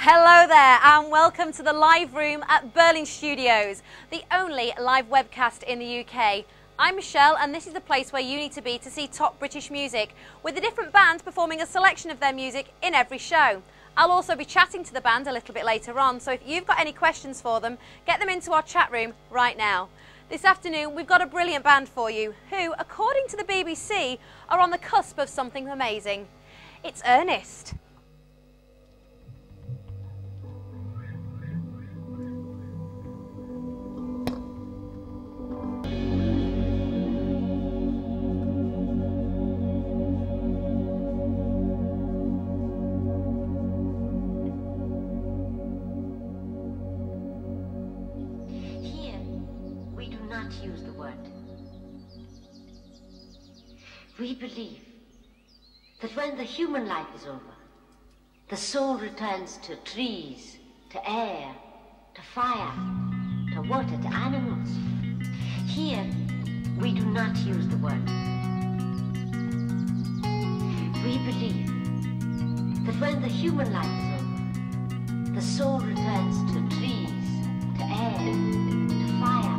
Hello there and welcome to the live room at Berlin Studios, the only live webcast in the UK. I'm Michelle and this is the place where you need to be to see top British music, with a different band performing a selection of their music in every show. I'll also be chatting to the band a little bit later on, so if you've got any questions for them, get them into our chat room right now. This afternoon we've got a brilliant band for you who, according to the BBC, are on the cusp of something amazing. It's Ernest. Use the word. We believe that when the human life is over, the soul returns to trees, to air, to fire, to water, to animals. Here, we do not use the word. We believe that when the human life is over, the soul returns to trees, to air, to fire.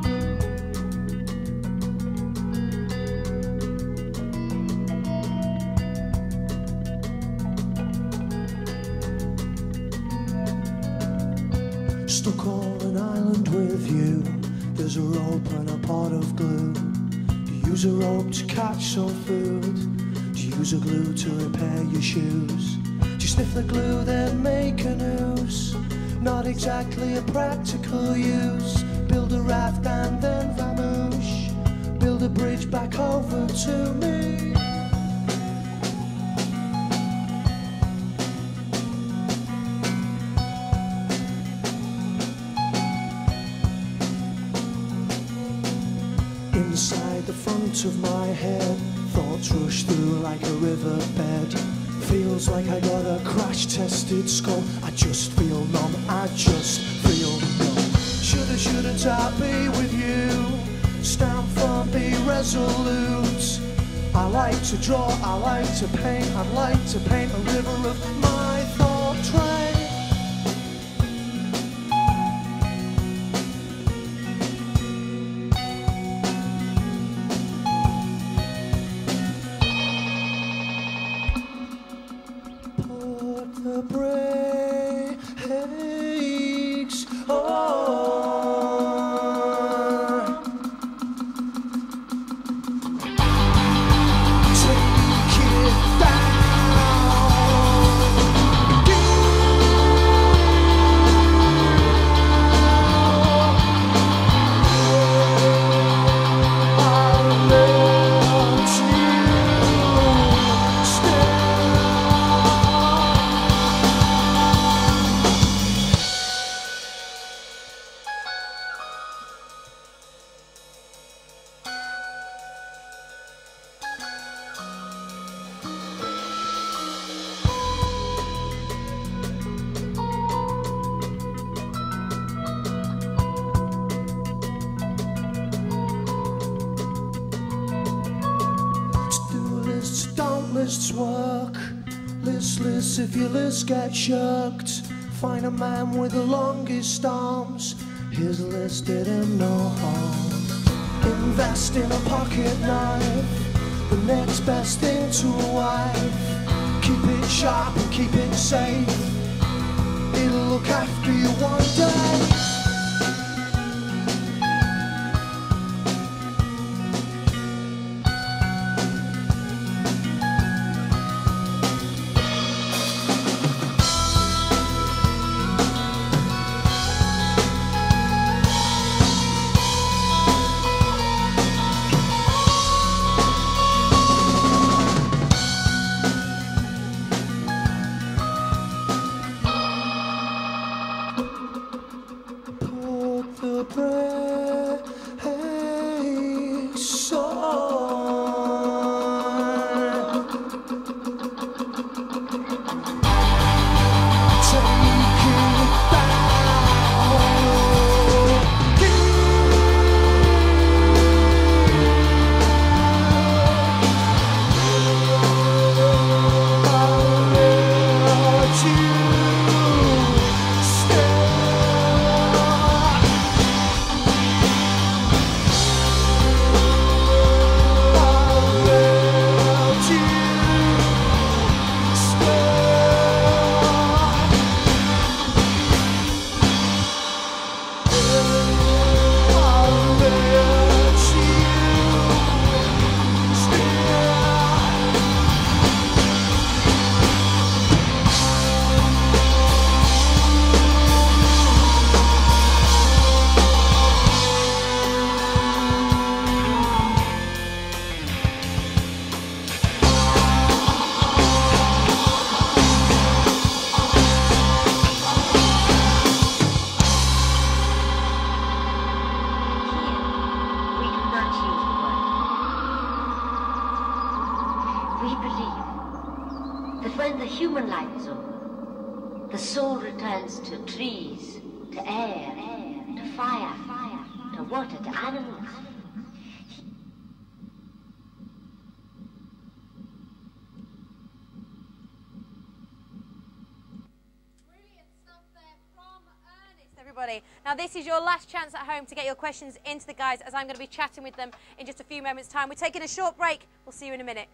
Stuck on an island with you, there's a rope and a pot of glue. Do you use a rope to catch some food? Do you use a glue to repair your shoes? Do you sniff the glue then make a noose? Not exactly a practical use. Build a raft and then vamoosh. Build a bridge back over to me. Inside the front of my head, thoughts rush through like a riverbed. Feels like I got a crash-tested skull. I just feel numb, I just feel numb. Shouldn't I be with you? Stand firm, be resolute. I like to draw, I like to paint. I'd like to paint a river of my thought train. The brakes on. Take it down. I'll let you stay. Lists work, listless if your list gets shirked. Find a man with the longest arms, his list did him no harm. Invest in a pocket knife, the next best thing to a wife. Keep it sharp and keep it safe, it'll look after you one day. that when the human life is over, the soul returns to trees, to air, to fire, to water, to animals. Brilliant stuff there from Ernest, everybody. Now this is your last chance at home to get your questions into the guys, as I'm going to be chatting with them in just a few moments' time. We're taking a short break. We'll see you in a minute.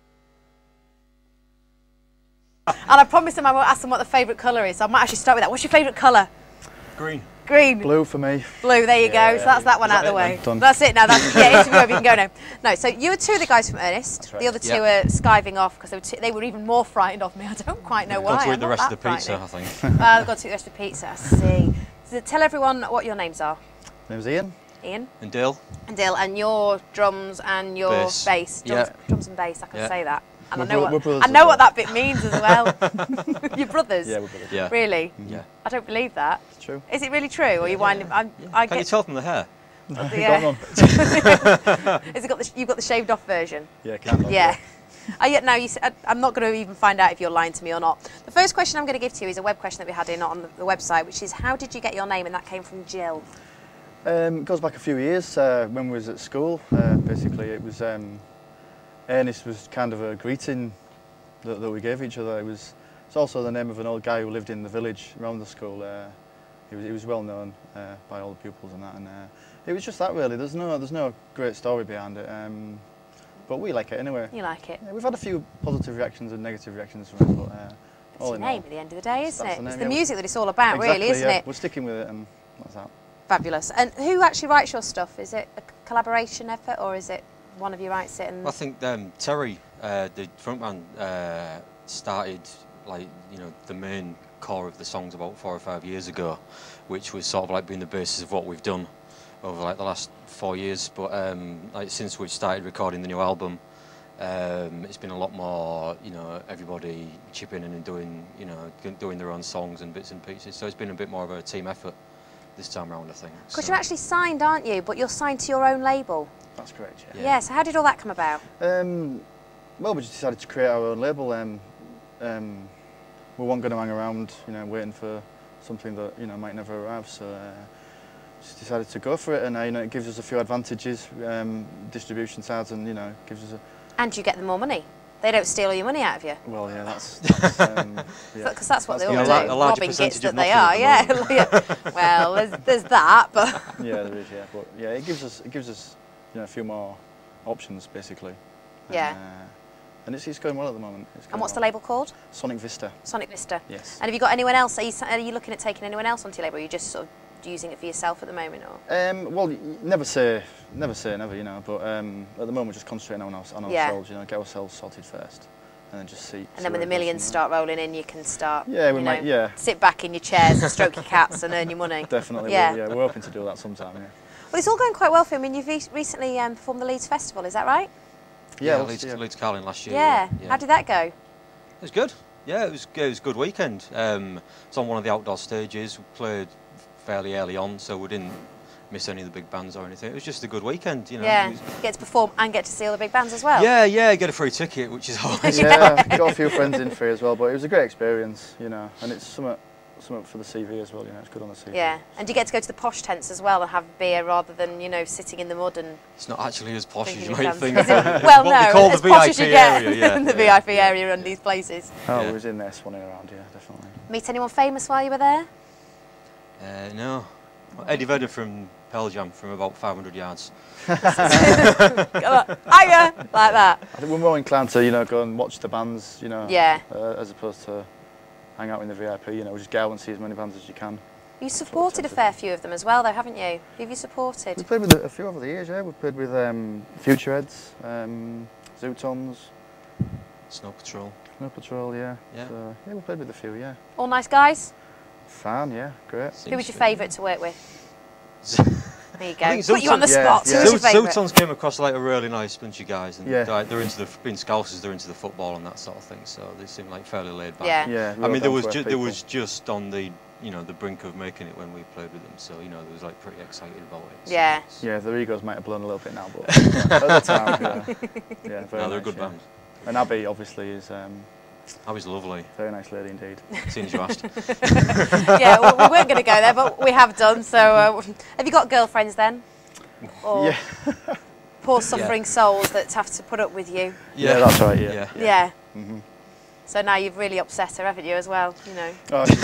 And I promised them I won't ask them what the favourite colour is, so I might actually start with that. What's your favourite colour? Green. Green. Blue for me. Blue, there you go. So that's that one out of the way. Done. That's it now. That's, yeah, interview over, you can go now. No, so you were two of the guys from Ernest. That's right. The other two are skiving off because they were even more frightened of me. I don't quite know why. Got to eat I'm the not rest of the that pizza, I frightening. think. I've got to eat the rest of the pizza, I see. So tell everyone what your names are. My name's Ian. Ian. And Dale. And Dill, and your drums and your bass. Drums, Yeah. drums and bass, I can say that. And We're I know, brothers I know as what well. that bit means as well. You're brothers? Yeah, we're brothers. Yeah. Really? Yeah. I don't believe that. It's true. Is it really true? Or are you winding? I Can you get. tell from the hair? Yeah. Got one. Has it got the? You've got the shaved off version. Yeah, kind of. Yeah. Yet now I'm not going to even find out if you're lying to me or not. The first question I'm going to give to you is a web question that we had in on the website, which is how did you get your name? And that came from Jill. It goes back a few years when we was at school. Basically, it was Ernest was kind of a greeting that we gave each other. It's also the name of an old guy who lived in the village around the school. He was well known by all the pupils and that. And it was just that really. There's no great story behind it. But we like it anyway. You like it? Yeah, we've had a few positive reactions and negative reactions from it, but It's all your in name all, at the end of the day, isn't that's it? the It's name, the yeah. music that it's all about, exactly, really, isn't yeah. it? We're sticking with it, and that's that. Fabulous. And who actually writes your stuff? Is it a collaboration effort, or is it one of you writes it? And I think Terry, the frontman, started the main core of the songs about 4 or 5 years ago, which was sort of like being the basis of what we've done over like the last 4 years. But like since we've started recording the new album, it's been a lot more, everybody chipping in and doing their own songs and bits and pieces. So it's been a bit more of a team effort this time around, I think. because you're actually signed, aren't you? But you're signed to your own label. That's correct, yeah. Yeah. So how did all that come about? Well, we just decided to create our own label. We weren't going to hang around, waiting for something that might never arrive. So just decided to go for it, and it gives us a few advantages, distribution sides, and gives us a. And you get them more money. They don't steal all your money out of you. Well, yeah, that's yeah. Because that's what they all a do. larger Robbing gits percentage that of they nothing are. at the Yeah. Well, there's that, but Yeah, there is, yeah, but yeah, it gives us a few more options basically. Yeah. And it's going well at the moment. And what's the label called? Sonic Vista. Sonic Vista. Yes. And have you got anyone else? Are you looking at taking anyone else onto your label? Or are you just sort of using it for yourself at the moment, or? Well, never say never, but at the moment we're just concentrating on ourselves, get ourselves sorted first, and then just see. And then when the millions start rolling in, you can start. Yeah, we might. Yeah. Sit back in your chairs, and stroke your cats, and earn your money. Definitely. Yeah. Yeah, we're hoping to do that sometime. Yeah. Well, it's all going quite well for you. I mean, you've recently performed the Leeds Festival. Is that right? Yeah, Leeds Carling last year. Yeah. How did that go? It was good. Yeah, it was a good weekend. It's on one of the outdoor stages. We played fairly early on, so we didn't miss any of the big bands or anything. It was just a good weekend, Yeah, get to perform and get to see all the big bands as well. Yeah, get a free ticket, which is always. Yeah, got a few friends in free as well, but it was a great experience, and it's something for the CV as well. It's good on the CV. Yeah, and you get to go to the posh tents as well and have beer rather than sitting in the mud and. It's not actually as posh as drinking you your might guns. think. Is it? Well, What no, they call as the posh as you VIP get area, yeah. in the VIP area in these places. Oh, Yeah. we was in there swanning around, yeah, definitely. Meet anyone famous while you were there? No. Eddie Vedder from Pearl Jam from about 500 yards. Hiya! Like that. I think we're more inclined to, go and watch the bands, Yeah. as opposed to hang out in the VIP. We just go out and see as many bands as you can. You supported a fair few of them as well, though, haven't you? Who have you supported? We played with a few over the years, yeah. We played with Future Heads, Zootons, Snow Patrol. Snow Patrol, yeah. Yeah. So, yeah, we played with a few, yeah. All nice guys? Fan, yeah, great. Who was your favourite to work with? There you go. I think Put you on the Zootons- spot. yeah. Who's your favourite? Zootons came across like a really nice bunch of guys, and Yeah. like, they're into being Scousers, they're into the football and that sort of thing. So they seem like fairly laid back. Yeah. Yeah, I mean, there down to earth was people. just on the the brink of making it when we played with them. So there was like pretty excited about it. So Yeah. it's- Yeah, their egos might have blown a little bit now, but at the time, yeah, very No, they're a nice, good yeah. band. And Abby obviously is I was lovely. Very nice lady indeed. As soon as you asked. Yeah, well, we weren't going to go there, but we have done. So, have you got girlfriends then? Or Yeah. poor suffering souls that have to put up with you? Yeah, that's right. Yeah. Yeah. Mm-hmm. So now you've really upset her, haven't you, as well? You know. Oh, she's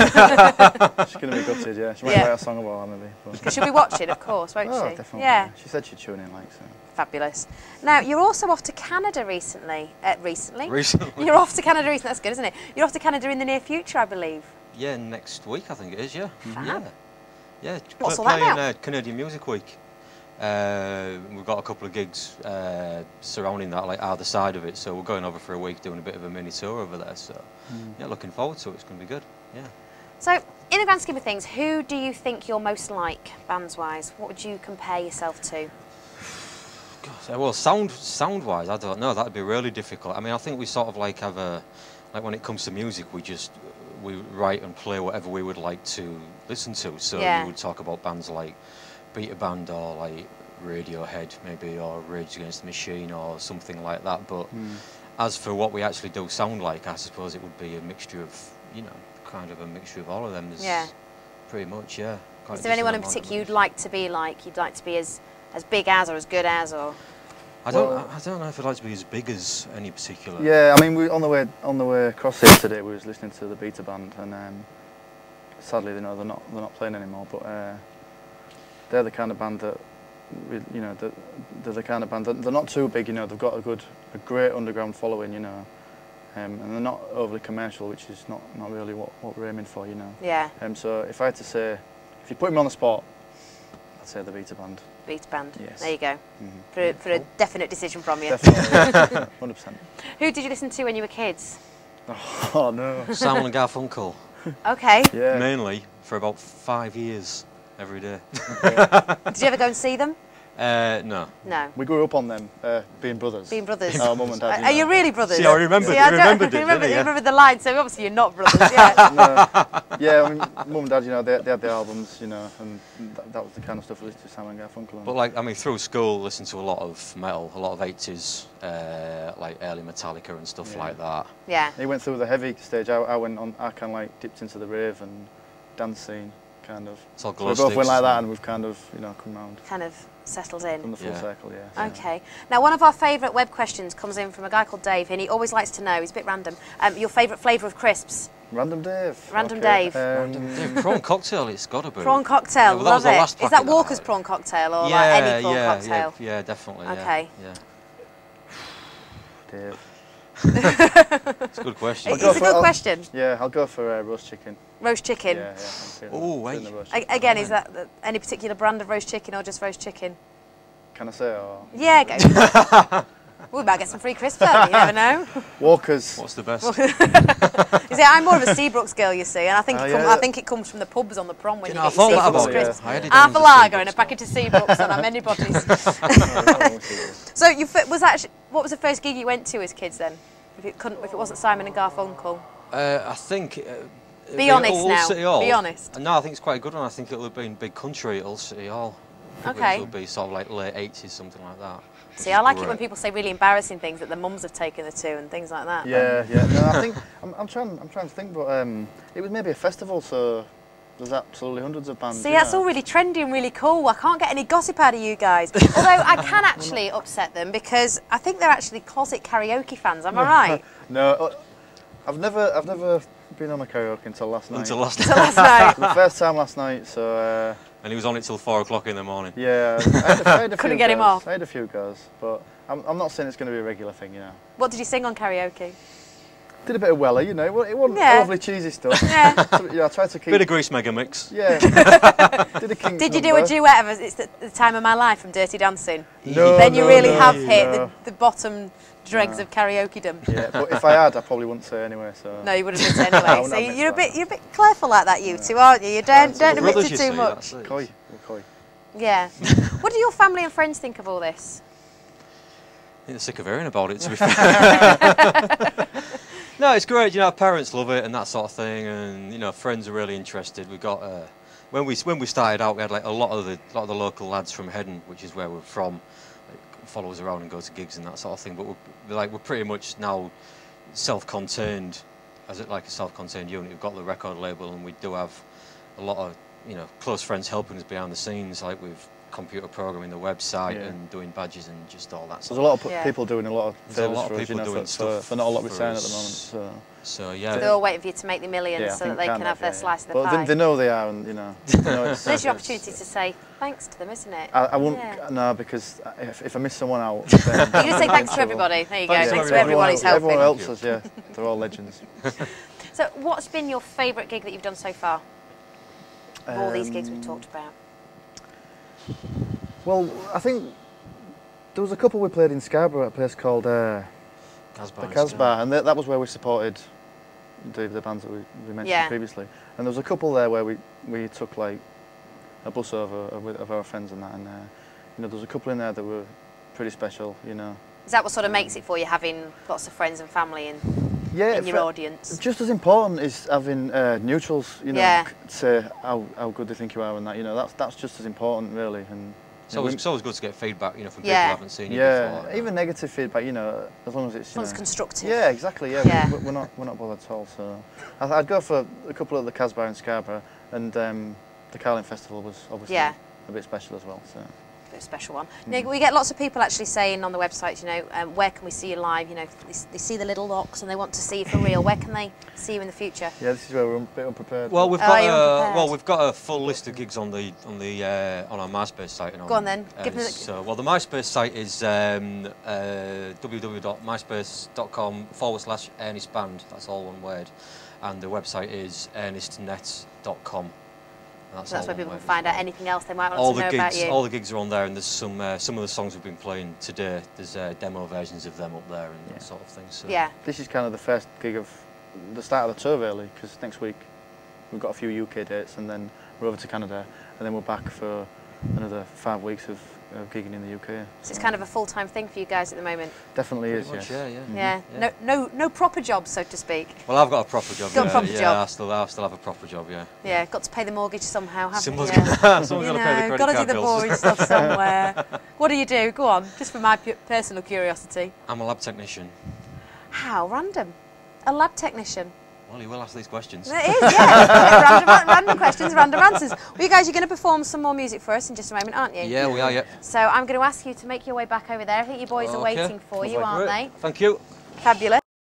going to be gutted. Yeah, she might Yeah. write a song about that maybe. But. She'll be watching, of course, won't Oh, she? definitely. Yeah. She said she'd tune in, like so. Fabulous. Now, you're also off to Canada recently. Recently? Recently. You're off to Canada recently. That's good, isn't it? You're off to Canada in the near future, I believe. Yeah, next week I think it is. Yeah. Fab. Yeah. Yeah. What's all that playing about? Canadian Music Week. We've got a couple of gigs surrounding that, like either side of it. So we're going over for a week, doing a bit of a mini tour over there. So yeah, looking forward to it. It's going to be good. Yeah. So, in the grand scheme of things, who do you think you're most like, bands-wise? What would you compare yourself to? God, well, sound-wise, I don't know. That'd be really difficult. I mean, I think we sort of like have a, like when it comes to music, we write and play whatever we would like to listen to. So Yeah. we would talk about bands like Beta Band or like Radiohead maybe, or Rage Against the Machine or something like that. But as for what we actually do sound like, I suppose it would be a mixture of, you know, kind of a mixture of all of them. Yeah. Pretty much, yeah. Is there anyone in particular you'd like to be like? You'd like to be as big as or as good as, or? I don't know if I'd like to be as big as any particular. Yeah, I mean, we on the way across here today, we was listening to the Beta Band, and sadly, you know, they're not playing anymore. But they're the kind of band that, you know, they're the kind of band that they're not too big. You know, they've got a great underground following. You know, and they're not overly commercial, which is not really what we're aiming for. You know. Yeah. So if I had to say, if you put me on the spot, I'd say the Beta Band. Beta Band. Yes. There you go. Mm-hmm. For a definite decision from you. Definitely, 100%. Who did you listen to when you were kids? Oh no. Simon and Garfunkel, Okay. Yeah. mainly for about 5 years every day. Did you ever go and see them? No. No. We grew up on them, being brothers. Being brothers. Our mum and dad. Are you really brothers? See, I remembered- See, I remembered don't- it, remember, didn't you you? remember the line, so obviously you're not brothers, yeah. No. Yeah, I mean, mum and dad, you know, they had the albums, you know, and that was the kind of stuff we listened to, Simon and Garfunkel. But like, I mean, through school, listened to a lot of metal, a lot of 80s, like early Metallica and stuff like that. Yeah. He went through the heavy stage. I kind of like dipped into the rave and dance scene, kind of. It's all So glow we both went sticks. like that, and we've kind of, you know, come round Kind of settled in. from the full Yeah. circle, yeah. Okay. Now, one of our favourite web questions comes in from a guy called Dave, and he always likes to know, he's a bit random, your favourite flavour of crisps? Random Dave. Random okay. Dave. Yeah, prawn cocktail, it's got to be. Prawn cocktail, Yeah, well, that was love the it. last Is packet that that I Walker's had. prawn cocktail or Yeah, like any prawn yeah, cocktail? yeah, definitely. Okay. Yeah. Dave. It's a good question. It's a good question. Yeah, I'll go for roast chicken. Roast chicken. Yeah, yeah. I'm feeling- Oh, feeling wait. the roast A- chicken. Again, is that any particular brand of roast chicken or just roast chicken? Can I say, or Yeah, go. We might get some free crisps out of it, you never know. Walker's? What's the best? You see, I'm more of a Seabrooks girl, you see, and I think, Oh, I yeah. think it comes from the pubs on the prom when You you, know, I get your thought that Seabrooks about it. crisps. I had it Half a down as lager Seabrooks and a now. packet of Seabrooks on our many bodies. Oh, So, what was the first gig you went to as kids then? If it wasn't Simon and Garfunkel? I think. Be honest Hull now. City Hall. Be honest. No, I think it's quite a good one. I think it'll have been Big Country at Hull City Hall. Okay. It'll be sort of like late 80s, something like that. See, I like it when people say really embarrassing things that the mums have taken her to and things like that. Yeah, yeah. No, I think I'm trying to think, but it was maybe a festival, so there's absolutely hundreds of bands. See, you that's know. all really trendy and really cool. I can't get any gossip out of you guys. Although I can actually upset them because I think they're actually closet karaoke fans. Am I right? No, I've never been on a karaoke until last night. Until last So last night. The first time last night, so And he was on it till 4 o'clock in the morning. yeah. I had a Couldn't few get him goes. off. I had a few goes, but I'm not saying it's going to be a regular thing, you know. What did you sing on karaoke? Did a bit of Weller, you know. It wasn't Yeah. overly cheesy stuff. Yeah. So, yeah, I tried to keep. Bit of Grease Mega Mix. Yeah. Did a King's Did you do a number. duet of It's the Time of My Life from Dirty Dancing? No, Then you no, really no, have hit no. the bottom dregs of karaoke-dom. Yeah, but if I had, I probably wouldn't say anyway. So. No, you would have done it I anyway. wouldn't So admit you're a that. bit careful like that, you two, aren't you? You don't admit Brothers, to you too see, much. that's it. Coy, we're coy. Yeah. What do your family and friends think of all this? I think they're sick of hearing about it, to be fair. No, it's great. You know, our parents love it and that sort of thing, and you know, friends are really interested. We got when we started out, we had like a lot of the local lads from Hedden, which is where we're from, like, follow us around and go to gigs and that sort of thing. But we're pretty much now self-contained as like a self-contained unit. We've got the record label, and we do have a lot of close friends helping us behind the scenes, like with computer programming the website and doing badges and just all that. There's a lot of people doing a lot of favours for us, doing stuff for not a lot of return at the moment. So yeah, so they're all waiting for you to make the millions so that they can have their slice of the pie. But they know they are, and There's your opportunity to say thanks to them, isn't it? I won't, no, because if I miss someone out, you just say thanks to everybody. There you go. Thanks to everyone who's helping. Everyone else is, yeah, they're all legends. So, what's been your favourite gig that you've done so far? Of all these gigs we've talked about. Well, I think there was a couple we played in Scarborough at a place called the Casbah, and that was where we supported the bands that we mentioned previously. And there was a couple there where we took like a bus over of our friends and that, and there was a couple in there that were pretty special. Is that what sort of makes it for you, having lots of friends and family in your audience? Just as important is having neutrals, say how good they think you are, and that. That's just as important, really. And it's always good to get feedback, from people who haven't seen you before. Even negative feedback, as long as it's constructive. Yeah, exactly. Yeah, we're not bothered at all. So I'd go for a couple at the Casbah in Scarborough, and the Carling Festival was obviously a bit special as well. So. A special one. We get lots of people actually saying on the website, where can we see you live? They see the Little Locks and they want to see you for real. Where can they see you in the future? Yeah, this is where we're a bit unprepared. Well, we've got we've got a full list of gigs on our MySpace site. Go on then. Give them the MySpace site is www.myspace.com/Ernest Band. That's all one word, and the website is ernestnet.com. That's where people can find out anything else they might want to know about you. All the gigs are on there, and there's some of the songs we've been playing today. There's demo versions of them up there and that sort of thing. So. Yeah. This is kind of the first gig of the start of the tour, really, because next week we've got a few UK dates, and then we're over to Canada, and then we're back for another 5 weeks of gigging in the UK. So it's kind of a full-time thing for you guys at the moment. Definitely is, yes. Yeah. No proper job, so to speak. Well, I've got a proper job. Got a proper job. I still have a proper job. Yeah. Yeah, got to pay the mortgage somehow, haven't you? Someone's got to pay the credit got to card do the bills. boring stuff somewhere. What do you do? Go on, just for my personal curiosity. I'm a lab technician. How random? A lab technician. Well, you will ask these questions. It is, yeah. Random questions, random answers. Well, you guys, you're going to perform some more music for us in just a moment, aren't you? Yeah, we are, yeah. So I'm going to ask you to make your way back over there. I think your boys are waiting for you, aren't they? Thank you. Fabulous.